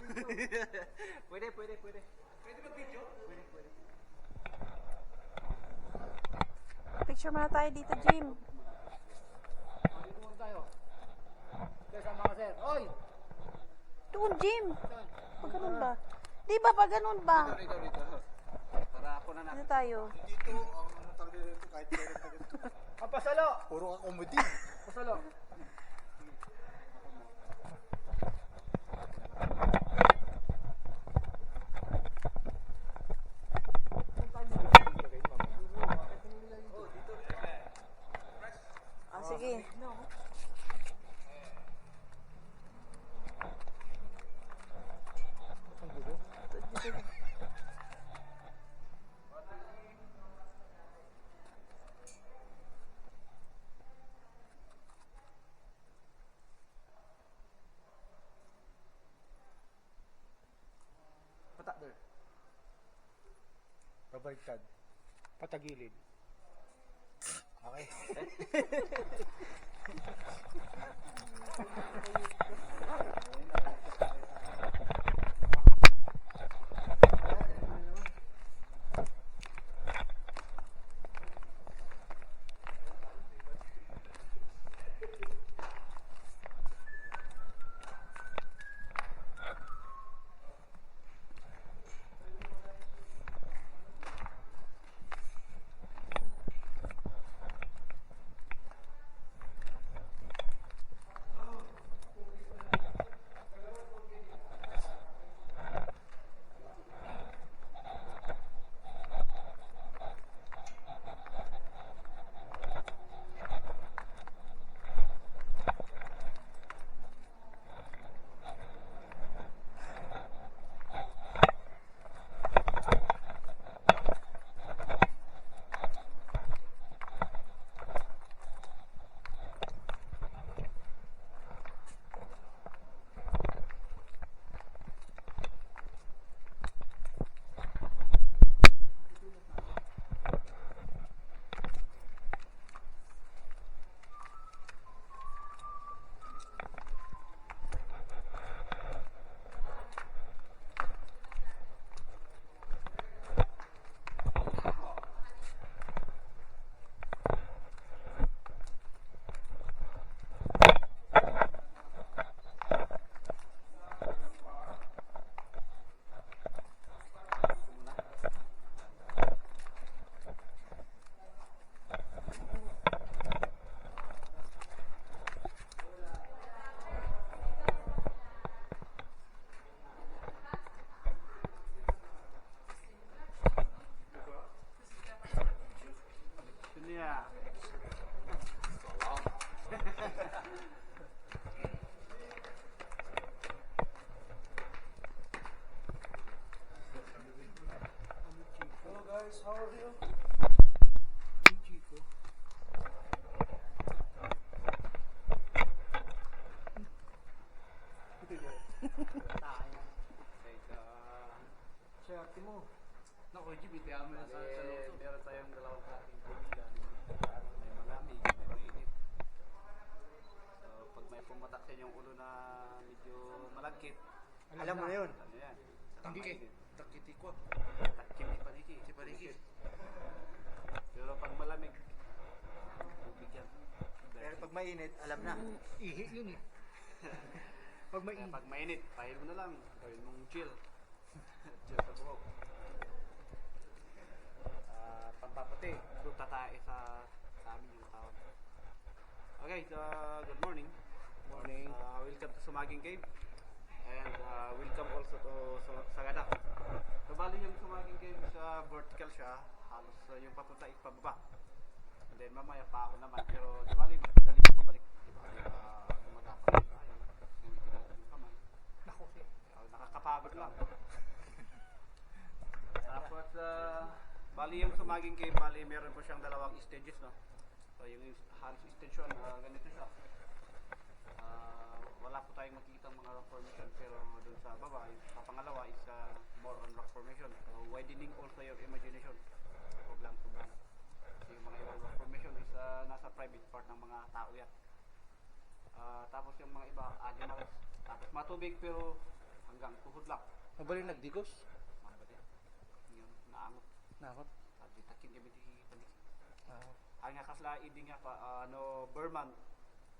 Pwede. Pwede mag-video? Pwede. Picture muna tayo dito, Jim. Dito muna tayo. Kaya sama ka, sir. Oy! Doon, Jim. Pag ganun ba? Di ba pag ganun ba? Dito. Para ako na Dito tayo. Dito, ang tawag dito kahit meron pa ganito. Ang pasalo! Puro ka comedy. Pasalo! Ah, sige. Dito. Patak doon. Pabaliktad. Patagilid. Okay. Yeah. Hello guys, how are you? Chico. Swerte mo. Naku, Jim, itiyan mo yan sa loso. Meron tayong dalawang klaseng tubig dyan. May malamig, may mainit. So, pag may pumatak sa inyong ulo na medyo malagkit, Alam mo na yun. Ano yan? Hindi kay takiti ko. Takimi paniki. Si Parikis. Pero pag malamig, tubig yan. Pero pag mainit, alam na. Ihi yun eh. Pag Kaya mainit. pag mainit, pahil mo na lang. Gawin mong chill. Chill sa buhok. Pampaputi. Punta tayo sa amin yung tawag. Okay, so good morning. Morning. Welcome to Sumaging Cave. And welcome also to Sagada. So bali yung Sumaging Cave sa vertical siya. Halos yung papunta is pababa. And then mamaya pa ako naman. Pero bali madali na pabalik. Diba? Gumagapang tayo. Gamitin natin yung kamay. Naku, Nakakapagod lang. Tapos, bali yung Sumaging Cave, bali meron po siyang dalawang stages, no? So, yung halos stage 1, ganito siya. Wala po tayong makikita mga rock formation, pero dun sa baba, sa pangalawa is more on rock formation. So, widening also your imagination. Huwag lang sobrang. Kasi yung mga ibang rock formation is nasa private part ng mga tao yan. Tapos yung mga iba, animals. Tapos matubig pero hanggang tuhod lang. Mabali nagdigos. Mabali. Yung naangot. Nakot. Sabi takin kami di balik. Ah. Ay nga kasla idi nga pa Burman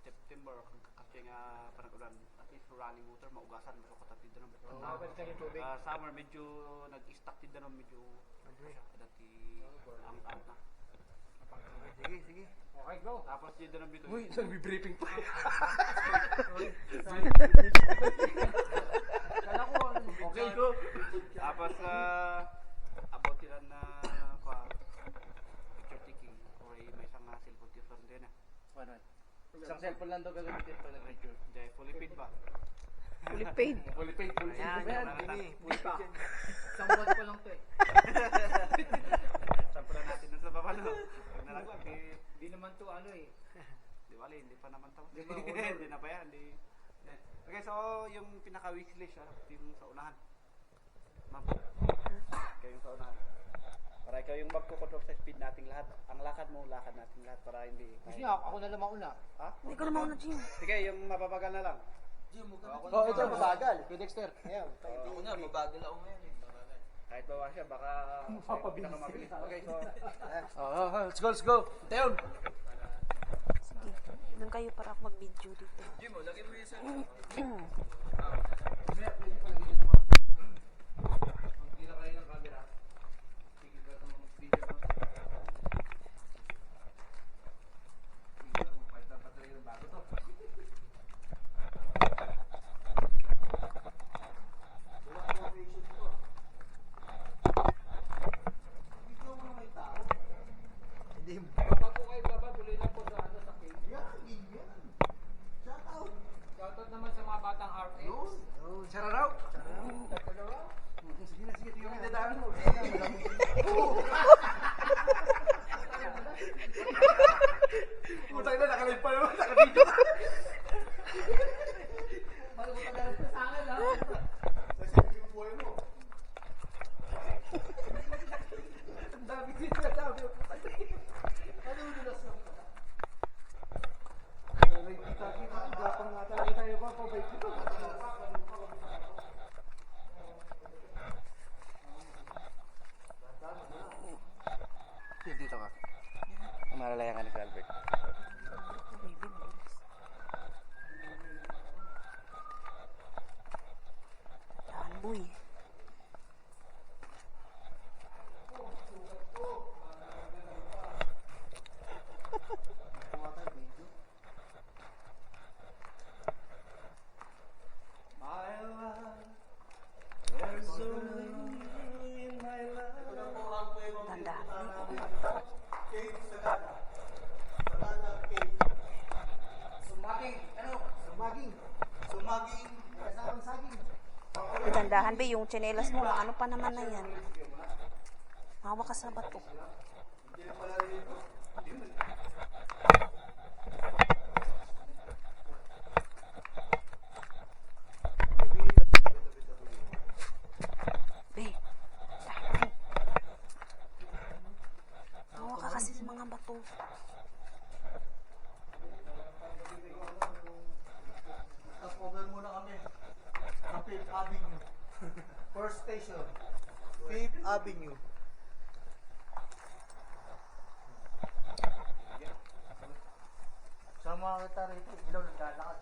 September kasi nga panagulan at least running water maugasan mo ko tapid na summer medyo nag-stack din na medyo dati ang na. Sige. Okay, go. Tapos yun na bito. Uy, nagbi-briefing pa. Kala ko okay, go. Tapos about yun na picture taking or may isang cellphone different din na. Ano? Isang cellphone lang daw gagamitin pag nag-picture. Hindi, fully paid ba? Fully paid. Fully paid, fully paid. Ayan, ba yan? Ini, puli pa. Isang buwan pa lang to eh. Sampula natin na sa baba no. Huwag na lang, di naman to ano eh. Di wala, hindi pa naman to. Hindi na pa yan, hindi. Okay, so yung pinaka-wishlist yung sa unahan. Ma'am, kayo yung sa unahan. Para ikaw yung magkukontrol sa speed nating lahat. Ang lakad mo, lakad natin lahat para hindi. Gusto niya, ako na lang mauna. Ha? Hindi ko na mauna, Jim. Sige, yung mapapagal na lang. Oh, ito mabagal. Kay Dexter. Ayan, Oo. na, mabagal ako ngayon. Kahit bawa siya, baka mabilis. Okay, so Let's go. Teon. Sige. Doon kayo para ako mag-video dito. Jim, lagay mo yung hindi na kayo ng camera. Tigil ka ng video mo. Tigil mo, kahit dapat talaga yung bago to. Hindi. Baba po kayo, baba. Tuloy lang po sa ano sa cave. Shoutout naman sa mga batang RX. Chararaw. Sige, tingnan mo dadaan mo. Putang na, nakalive pa naman. Naka-video ka. Ang dami sinasabi. Gapang nga talaga tayo pa. Pabay dito. Dito ka. Malalayan ka ni Albert. Baby, mabilis. Dahan, boy. Dahan-dahan. Sumaging. Kasama saging. Dahan-dahan, be. Yung tsinelas mo, ano pa naman na yan. Mawa ka sa bato. Be. Dahan. Mawa ka kasi sa mga bato. Tapogan muna kami. Sa Fifth Avenue. First station. Fifth Avenue. Sama kita rito. Ilaw naglalakad.